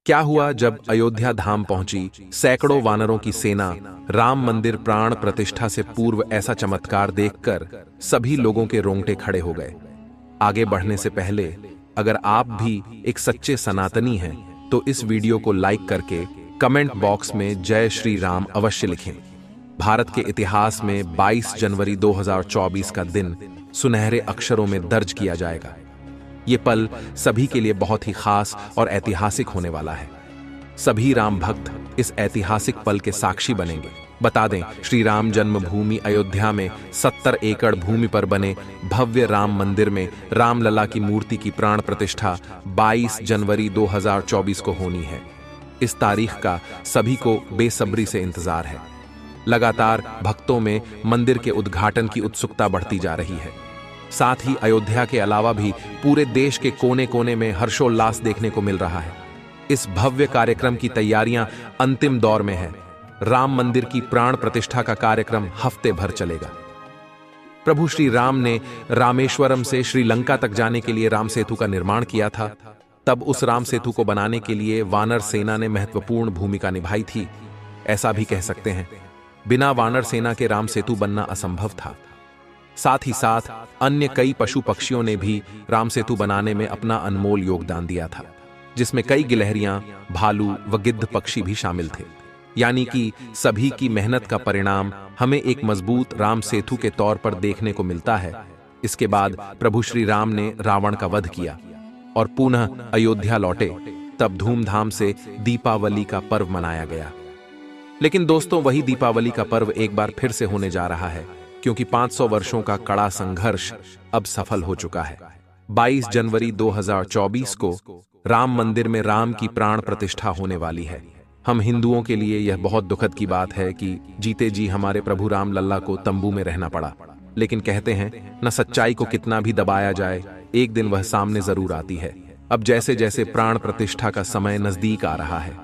क्या हुआ जब अयोध्या धाम पहुंची सैकड़ों वानरों की सेना राम मंदिर प्राण प्रतिष्ठा से पूर्व ऐसा चमत्कार देखकर सभी लोगों के रोंगटे खड़े हो गए। आगे बढ़ने से पहले अगर आप भी एक सच्चे सनातनी हैं तो इस वीडियो को लाइक करके कमेंट बॉक्स में जय श्री राम अवश्य लिखें। भारत के इतिहास में 22 जनवरी 2024 का दिन सुनहरे अक्षरों में दर्ज किया जाएगा। ये पल सभी के लिए बहुत ही खास और ऐतिहासिक होने वाला है। सभी राम भक्त इस ऐतिहासिक पल के साक्षी बनेंगे। बता दें, श्री राम जन्मभूमि अयोध्या में 70 एकड़ भूमि पर बने भव्य राम मंदिर में रामलला की मूर्ति की प्राण प्रतिष्ठा 22 जनवरी 2024 को होनी है। इस तारीख का सभी को बेसब्री से इंतजार है। लगातार भक्तों में मंदिर के उद्घाटन की उत्सुकता बढ़ती जा रही है। साथ ही अयोध्या के अलावा भी पूरे देश के कोने कोने में हर्षोल्लास देखने को मिल रहा है। इस भव्य कार्यक्रम की तैयारियां अंतिम दौर में है। राम मंदिर की प्राण प्रतिष्ठा का कार्यक्रम हफ्ते भर चलेगा। प्रभु श्री राम ने रामेश्वरम से श्रीलंका तक जाने के लिए राम सेतु का निर्माण किया था। तब उस राम सेतु को बनाने के लिए वानर सेना ने महत्वपूर्ण भूमिका निभाई थी। ऐसा भी कह सकते हैं, बिना वानर सेना के राम सेतु बनना असंभव था। साथ ही साथ अन्य कई पशु पक्षियों ने भी राम सेतु बनाने में अपना अनमोल योगदान दिया था, जिसमें कई गिलहरियां, भालू व गिद्ध पक्षी भी शामिल थे। यानी कि सभी की मेहनत का परिणाम हमें एक मजबूत राम सेतु के तौर पर देखने को मिलता है। इसके बाद प्रभु श्री राम ने रावण का वध किया और पुनः अयोध्या लौटे। तब धूमधाम से दीपावली का पर्व मनाया गया। लेकिन दोस्तों, वही दीपावली का पर्व एक बार फिर से होने जा रहा है, क्योंकि 500 वर्षों का कड़ा संघर्ष अब सफल हो चुका है। 22 जनवरी 2024 को राम मंदिर में राम की प्राण प्रतिष्ठा होने वाली है। हम हिंदुओं के लिए यह बहुत दुखद की बात है कि जीते जी हमारे प्रभु राम लल्ला को तंबू में रहना पड़ा। लेकिन कहते हैं न, सच्चाई को कितना भी दबाया जाए, एक दिन वह सामने जरूर आती है। अब जैसे जैसे प्राण प्रतिष्ठा का समय नजदीक आ रहा है,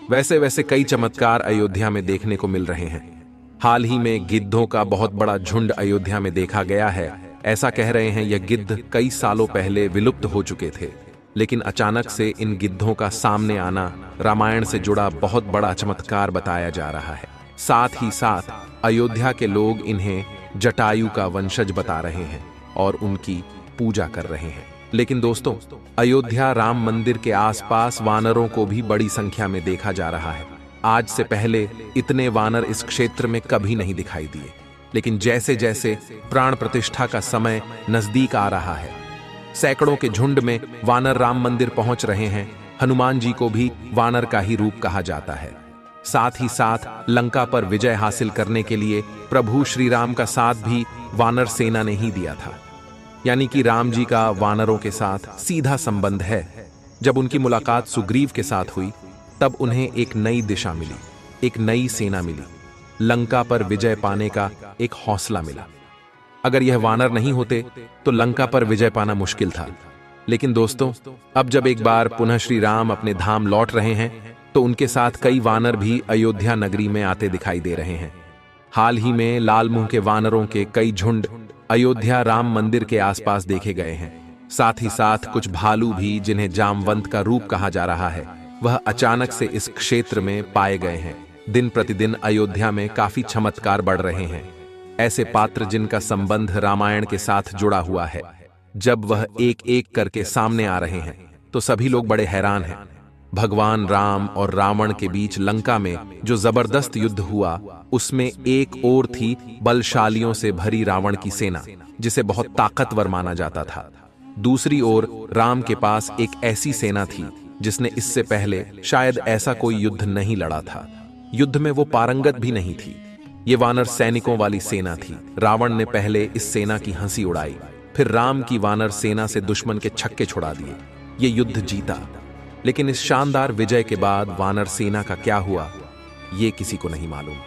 वैसे वैसे कई चमत्कार अयोध्या में देखने को मिल रहे हैं। हाल ही में गिद्धों का बहुत बड़ा झुंड अयोध्या में देखा गया है। ऐसा कह रहे हैं यह गिद्ध कई सालों पहले विलुप्त हो चुके थे, लेकिन अचानक से इन गिद्धों का सामने आना रामायण से जुड़ा बहुत बड़ा चमत्कार बताया जा रहा है। साथ ही साथ अयोध्या के लोग इन्हें जटायु का वंशज बता रहे हैं और उनकी पूजा कर रहे हैं। लेकिन दोस्तों, अयोध्या राम मंदिर के आसपास वानरों को भी बड़ी संख्या में देखा जा रहा है। आज से पहले इतने वानर इस क्षेत्र में कभी नहीं दिखाई दिए। लेकिन जैसे जैसे प्राण प्रतिष्ठा का समय नजदीक आ रहा है, सैकड़ों के झुंड में वानर राम मंदिर पहुंच रहे हैं। हनुमान जी को भी वानर का ही रूप कहा जाता है। साथ ही साथ लंका पर विजय हासिल करने के लिए प्रभु श्री राम का साथ भी वानर सेना ने ही दिया था। यानी कि राम जी का वानरों के साथ सीधा संबंध है। जब उनकी मुलाकात सुग्रीव के साथ हुई, तब उन्हें एक नई दिशा मिली, एक नई सेना मिली, लंका पर विजय पाने का एक हौसला मिला। अगर यह वानर नहीं होते तो लंका पर विजय पाना मुश्किल था। लेकिन दोस्तों, अब जब एक बार पुनः श्री राम अपने धाम लौट रहे हैं, तो उनके साथ कई वानर भी अयोध्या नगरी में आते दिखाई दे रहे हैं। हाल ही में लाल मुंह के वानरों के कई झुंड अयोध्या राम मंदिर के आसपास देखे गए हैं। साथ ही साथ कुछ भालू भी, जिन्हें जामवंत का रूप कहा जा रहा है, वह अचानक से इस क्षेत्र में पाए गए हैं। दिन प्रतिदिन अयोध्या में काफी चमत्कार बढ़ रहे हैं। ऐसे पात्र जिनका संबंध रामायण के साथ जुड़ा हुआ है, जब वह एक एक करके सामने आ रहे हैं तो सभी लोग बड़े हैरान हैं। भगवान राम और रावण के बीच लंका में जो जबरदस्त युद्ध हुआ, उसमें एक ओर थी बलशालियों से भरी रावण की सेना, जिसे बहुत ताकतवर माना जाता था। दूसरी ओर राम के पास एक ऐसी सेना थी जिसने इससे पहले शायद ऐसा कोई युद्ध नहीं लड़ा था। युद्ध में वो पारंगत भी नहीं थी। ये वानर सैनिकों वाली सेना थी। रावण ने पहले इस सेना की हंसी उड़ाई, फिर राम की वानर सेना से दुश्मन के छक्के छुड़ा दिए। ये युद्ध जीता। लेकिन इस शानदार विजय के बाद वानर सेना का क्या हुआ, ये किसी को नहीं मालूम।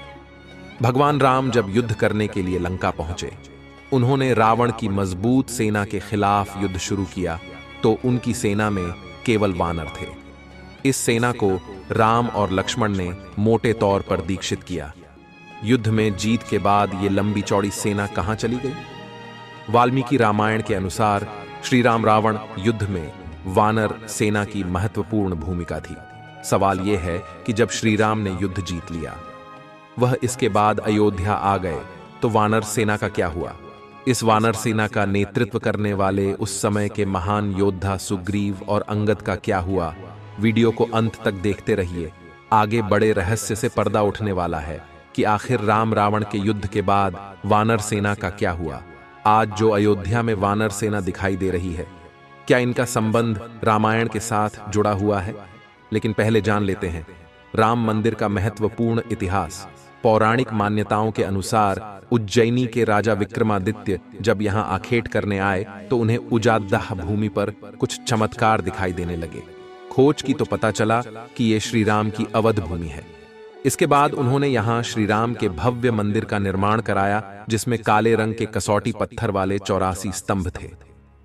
भगवान राम जब युद्ध करने के लिए लंका पहुंचे, उन्होंने रावण की मजबूत सेना के खिलाफ युद्ध शुरू किया, तो उनकी सेना में केवल वानर थे। इस सेना को राम और लक्ष्मण ने मोटे तौर पर दीक्षित किया। युद्ध में जीत के बाद ये लंबी चौड़ी सेना कहां चली गई? वाल्मीकि रामायण के अनुसार श्री राम रावण युद्ध में वानर सेना की महत्वपूर्ण भूमिका थी। सवाल यह है कि जब श्री राम ने युद्ध जीत लिया, वह इसके बाद अयोध्या आ गए, तो वानर सेना का क्या हुआ? इस वानर सेना का नेतृत्व करने वाले उस समय के महान योद्धा सुग्रीव और अंगद का क्या हुआ? वीडियो को अंत तक देखते रहिए। आगे बड़े रहस्य से पर्दा उठने वाला है कि आखिर राम रावण के युद्ध के बाद वानर सेना का क्या हुआ। आज जो अयोध्या में वानर सेना दिखाई दे रही है, क्या इनका संबंध रामायण के साथ जुड़ा हुआ है? लेकिन पहले जान लेते हैं राम मंदिर का महत्वपूर्ण इतिहास। पौराणिक मान्यताओं के अनुसार उज्जैनी के राजा विक्रमादित्य जब यहाँ आखेट करने आए तो उन्हें उजादाह भूमि पर कुछ चमत्कार दिखाई देने लगे। खोज की तो पता चला कि ये श्री राम की अवध भूमि है। इसके बाद उन्होंने यहाँ श्री राम के भव्य मंदिर का निर्माण कराया, जिसमें काले रंग के कसौटी पत्थर वाले 84 स्तंभ थे।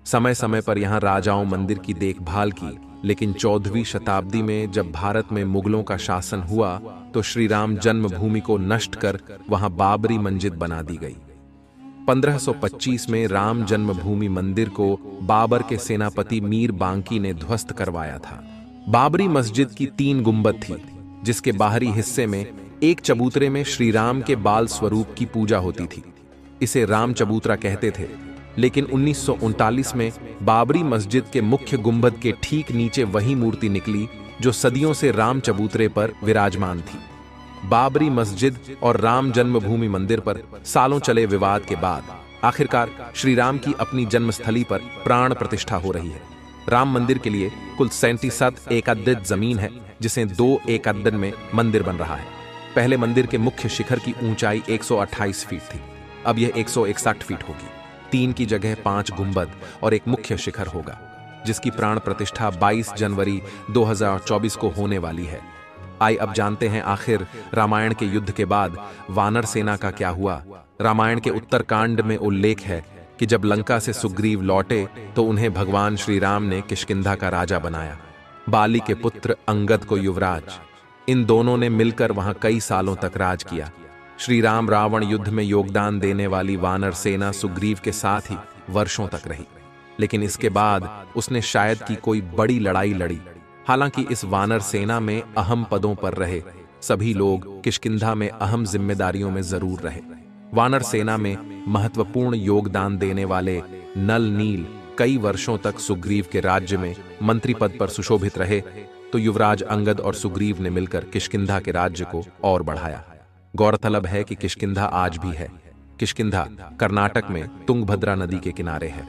समय समय पर यहाँ राजाओं मंदिर की देखभाल की, लेकिन 14वीं शताब्दी में जब भारत में मुगलों का शासन हुआ तो श्री राम जन्मभूमि को नष्ट कर वहां बाबरी मस्जिद बना दी गई। 1525 में राम जन्मभूमि मंदिर को बाबर के सेनापति मीर बांकी ने ध्वस्त करवाया था। बाबरी मस्जिद की 3 गुंबद थी, जिसके बाहरी हिस्से में एक चबूतरे में श्री राम के बाल स्वरूप की पूजा होती थी। इसे राम चबूतरा कहते थे। लेकिन 1939 में बाबरी मस्जिद के मुख्य गुंबद के ठीक नीचे वही मूर्ति निकली जो सदियों से राम चबूतरे पर विराजमान थी। बाबरी मस्जिद और राम जन्मभूमि मंदिर पर सालों चले विवाद के बाद आखिरकार श्री राम की अपनी जन्मस्थली पर प्राण प्रतिष्ठा हो रही है। राम मंदिर के लिए कुल 37 एकड़ जमीन है, जिसे 2 एकड़ में मंदिर बन रहा है। पहले मंदिर के मुख्य शिखर की ऊंचाई 128 फीट थी, अब यह 161 फीट होगी। 3 की जगह 5 गुंबद और एक मुख्य शिखर होगा, जिसकी प्राण प्रतिष्ठा 22 जनवरी 2024 को होने वाली है। आइए अब जानते हैं आखिर रामायण के युद्ध के बाद वानर सेना का क्या हुआ। रामायण के उत्तरकांड में उल्लेख है कि जब लंका से सुग्रीव लौटे तो उन्हें भगवान श्री राम ने किष्किंधा का राजा बनाया, बाली के पुत्र अंगद को युवराज। इन दोनों ने मिलकर वहां कई सालों तक राज किया। श्री राम रावण युद्ध में योगदान देने वाली वानर सेना सुग्रीव के साथ ही वर्षों तक रही, लेकिन इसके बाद उसने शायद की कोई बड़ी लड़ाई लड़ी। हालांकि इस वानर सेना में अहम पदों पर रहे सभी लोग किष्किंधा में अहम जिम्मेदारियों में जरूर रहे। वानर सेना में महत्वपूर्ण योगदान देने वाले नल नील कई वर्षों तक सुग्रीव के राज्य में मंत्री पद पर सुशोभित रहे, तो युवराज अंगद और सुग्रीव ने मिलकर किष्किंधा के राज्य को और बढ़ाया। गौरतलब है कि किष्किंधा आज भी है। किष्किंधा कर्नाटक में तुंगभद्रा नदी के किनारे है।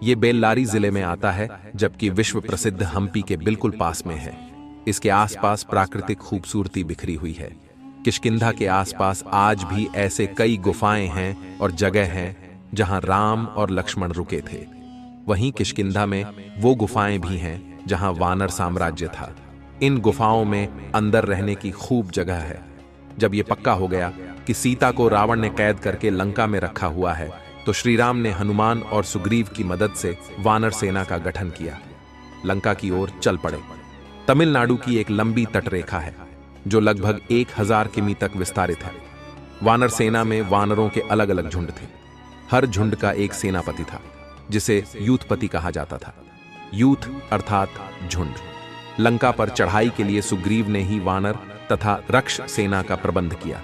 ये बेल्लारी जिले में आता है, जबकि विश्व प्रसिद्ध हम्पी के बिल्कुल पास में है। इसके आसपास प्राकृतिक खूबसूरती बिखरी हुई है। किष्किंधा के आसपास आज भी ऐसे कई गुफाएं हैं और जगह हैं जहां राम और लक्ष्मण रुके थे। वहीं किष्किंधा में वो गुफाएं भी हैं जहां वानर साम्राज्य था। इन गुफाओं में अंदर रहने की खूब जगह है। जब ये पक्का हो गया कि सीता को रावण ने कैद करके लंका में रखा हुआ है, तो श्री राम ने हनुमान और सुग्रीव की मदद से वानर सेना का गठन किया। लंका की ओर चल पड़े। तमिलनाडु की एक लंबी तटरेखा है जो लगभग 1000 किमी तक विस्तारित है। वानर सेना में वानरों के अलग अलग झुंड थे। हर झुंड का एक सेनापति था, जिसे यूथपति कहा जाता था। यूथ अर्थात झुंड। लंका पर चढ़ाई के लिए सुग्रीव ने ही वानर तथा रक्ष सेना का प्रबंध किया।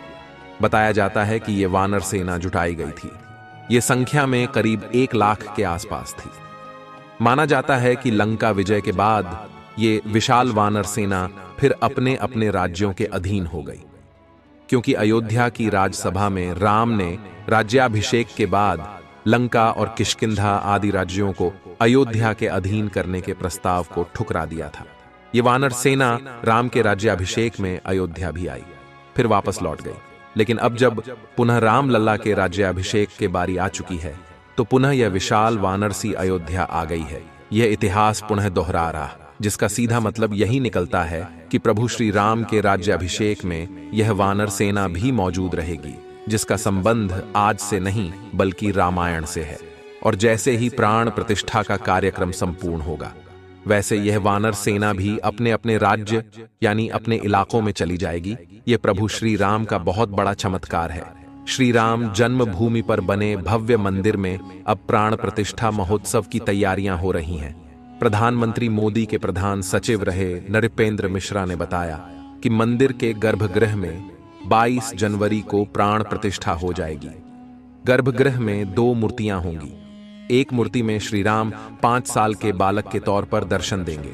बताया जाता है कि यह वानर सेना जुटाई गई थी। यह संख्या में करीब 1 लाख के आसपास थी। माना जाता है कि लंका विजय के बाद ये विशाल वानर सेना फिर अपने अपने राज्यों के अधीन हो गई, क्योंकि अयोध्या की राजसभा में राम ने राज्याभिषेक के बाद लंका और किष्किंधा आदि राज्यों को अयोध्या के अधीन करने के प्रस्ताव को ठुकरा दिया था। ये वानर सेना राम के राज्याभिषेक में अयोध्या भी आई, फिर वापस लौट गई। लेकिन अब जब पुनः राम लल्ला के राज्याभिषेक के बारी आ चुकी है, तो पुनः यह विशाल वानर सी अयोध्या आ गई है। यह इतिहास पुनः दोहरा रहा, जिसका सीधा मतलब यही निकलता है कि प्रभु श्री राम के राज्याभिषेक में यह वानर सेना भी मौजूद रहेगी, जिसका संबंध आज से नहीं बल्कि रामायण से है। और जैसे ही प्राण प्रतिष्ठा का कार्यक्रम संपूर्ण होगा, वैसे यह वानर सेना भी अपने अपने राज्य यानी अपने इलाकों में चली जाएगी। यह प्रभु श्री राम का बहुत बड़ा चमत्कार है। श्री राम जन्मभूमि पर बने भव्य मंदिर में अब प्राण प्रतिष्ठा महोत्सव की तैयारियां हो रही हैं। प्रधानमंत्री मोदी के प्रधान सचिव रहे नृपेंद्र मिश्रा ने बताया कि मंदिर के गर्भगृह में 22 जनवरी को प्राण प्रतिष्ठा हो जाएगी। गर्भगृह में 2 मूर्तियां होंगी। एक मूर्ति में श्री राम 5 साल के बालक के तौर पर दर्शन देंगे।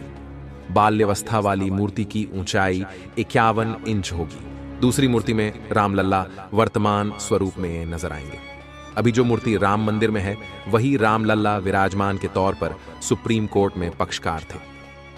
बाल्यावस्था वाली मूर्ति की ऊंचाई 51 इंच होगी। दूसरी मूर्ति में रामलला वर्तमान स्वरूप में नजर आएंगे। अभी जो मूर्ति राम मंदिर में है वही रामलला विराजमान के तौर पर सुप्रीम कोर्ट में पक्षकार थे।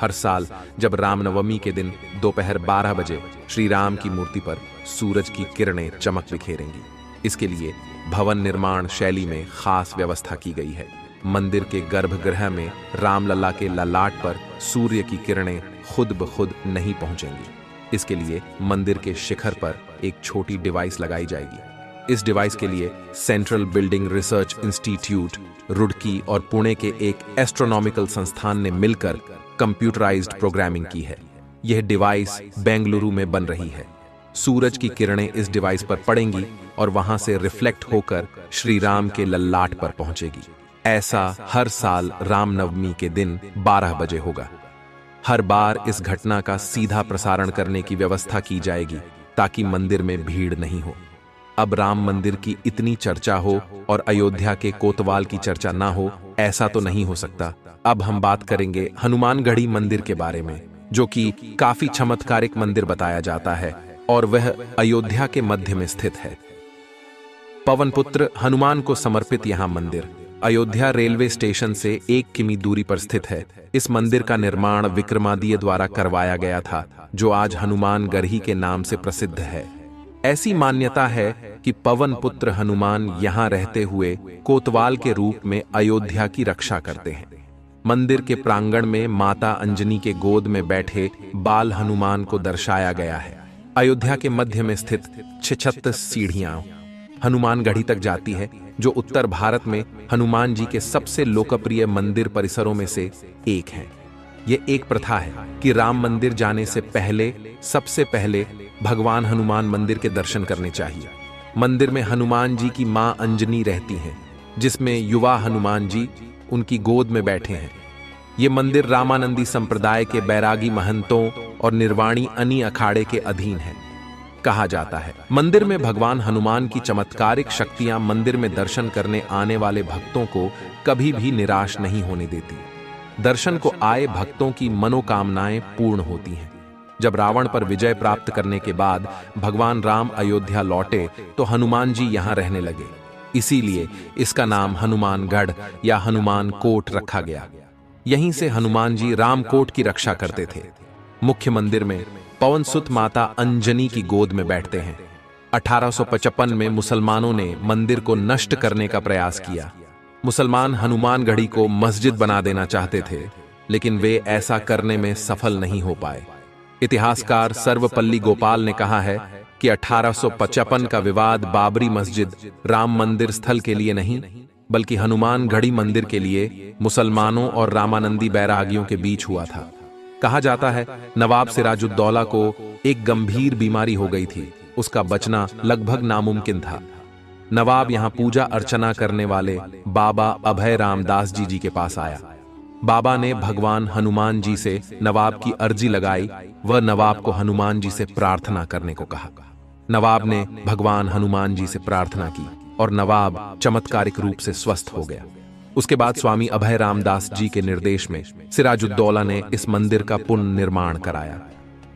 हर साल जब रामनवमी के दिन दोपहर 12 बजे श्री राम की मूर्ति पर सूरज की किरणें चमक बिखेरेंगी। इसके लिए भवन निर्माण शैली में खास व्यवस्था की गई है। मंदिर के गर्भगृह में रामलला के ललाट पर सूर्य की किरणें खुद ब खुद नहीं पहुंचेंगी। इसके लिए मंदिर के शिखर पर एक छोटी डिवाइस लगाई जाएगी। इस डिवाइस के लिए central building research institute Roorkee और पुणे के एक एस्ट्रोनॉमिकल संस्थान ने मिलकर कंप्यूटराइज्ड प्रोग्रामिंग की है। यह डिवाइस बेंगलुरु में बन रही है। सूरज की किरणें इस डिवाइस पर पड़ेंगी और वहां से रिफ्लेक्ट होकर श्री राम के ललाट पर पहुंचेगी। ऐसा हर साल रामनवमी के दिन 12 बजे होगा। हर बार इस घटना का सीधा प्रसारण करने की व्यवस्था की जाएगी ताकि मंदिर में भीड़ नहीं हो। अब राम मंदिर की इतनी चर्चा हो और अयोध्या के कोतवाल की चर्चा ना हो, ऐसा तो नहीं हो सकता। अब हम बात करेंगे हनुमानगढ़ी मंदिर के बारे में, जो कि काफी चमत्कारिक मंदिर बताया जाता है और वह अयोध्या के मध्य में स्थित है। पवन पुत्र हनुमान को समर्पित यहां मंदिर अयोध्या रेलवे स्टेशन से 1 किमी दूरी पर स्थित है। इस मंदिर का निर्माण विक्रमादित्य द्वारा करवाया गया था, जो आज हनुमानगढ़ी के नाम से प्रसिद्ध है। ऐसी मान्यता है कि पवन पुत्र हनुमान यहां रहते हुए कोतवाल के रूप में अयोध्या की रक्षा करते हैं। मंदिर के प्रांगण में माता अंजनी के गोद में बैठे बाल हनुमान को दर्शाया गया है। अयोध्या के मध्य में स्थित 36 सीढ़ियां हनुमानगढ़ी तक जाती है, जो उत्तर भारत में हनुमान जी के सबसे लोकप्रिय मंदिर परिसरों में से एक है। ये एक प्रथा है कि राम मंदिर जाने से पहले सबसे पहले भगवान हनुमान मंदिर के दर्शन करने चाहिए। मंदिर में हनुमान जी की मां अंजनी रहती हैं, जिसमें युवा हनुमान जी उनकी गोद में बैठे हैं। ये मंदिर रामानंदी संप्रदाय के बैरागी महंतों और निर्वाणी अनी अखाड़े के अधीन है। कहा जाता है मंदिर में भगवान हनुमान की चमत्कारिक शक्तियां मंदिर में दर्शन करने आने वाले भक्तों को कभी भी निराश नहीं होने देती। दर्शन को आए भक्तों की मनोकामनाएं पूर्ण होती हैं। जब रावण पर विजय प्राप्त करने के बाद भगवान राम अयोध्या लौटे तो हनुमान जी यहां रहने लगे। इसीलिए इसका नाम हनुमानगढ़ या हनुमान कोट रखा गया। यहीं से हनुमान जी रामकोट की रक्षा करते थे। मुख्य मंदिर में पवन सुत माता अंजनी की गोद में बैठते हैं। 1855 में मुसलमानों ने मंदिर को नष्ट करने का प्रयास किया। मुसलमान हनुमानगढ़ी को मस्जिद बना देना चाहते थे, लेकिन वे ऐसा करने में सफल नहीं हो पाए। इतिहासकार सर्वपल्ली गोपाल ने कहा है कि 1855 का विवाद बाबरी मस्जिद राम मंदिर स्थल के लिए नहीं, बल्कि हनुमानगढ़ी मंदिर के लिए मुसलमानों और रामानंदी बैरागियों के बीच हुआ था। कहा जाता है नवाब सिराजुद्दौला को एक गंभीर बीमारी हो गई थी। उसका बचना लगभग नामुमकिन था। नवाब यहां पूजा अर्चना करने वाले बाबा अभय रामदास जी के पास आया। बाबा ने भगवान हनुमान जी से नवाब की अर्जी लगाई। वह नवाब को हनुमान जी से प्रार्थना करने को कहा। नवाब ने भगवान हनुमान जी से प्रार्थना की और नवाब चमत्कारिक रूप से स्वस्थ हो गया। उसके बाद स्वामी अभय रामदास जी के निर्देश में सिराजुद्दौला ने इस मंदिर का पुनर्निर्माण कराया।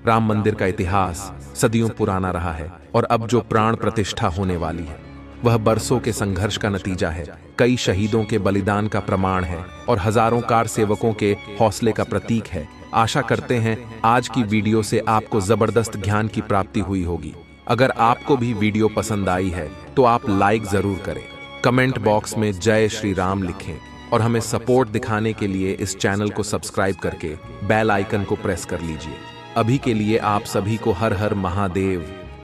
राम मंदिर का इतिहास सदियों पुराना रहा है और अब जो प्राण प्रतिष्ठा होने वाली है वह बरसों के संघर्ष का नतीजा है, कई शहीदों के बलिदान का प्रमाण है और हजारों कार सेवकों के हौसले का प्रतीक है। आशा करते हैं आज की वीडियो से आपको जबरदस्त ज्ञान की प्राप्ति हुई होगी। अगर आपको भी वीडियो पसंद आई है तो आप लाइक जरूर करें, कमेंट बॉक्स में जय श्री राम लिखें और हमें सपोर्ट दिखाने के लिए इस चैनल को सब्सक्राइब करके बेल आइकन को प्रेस कर लीजिए। अभी के लिए आप सभी को हर हर महादेव।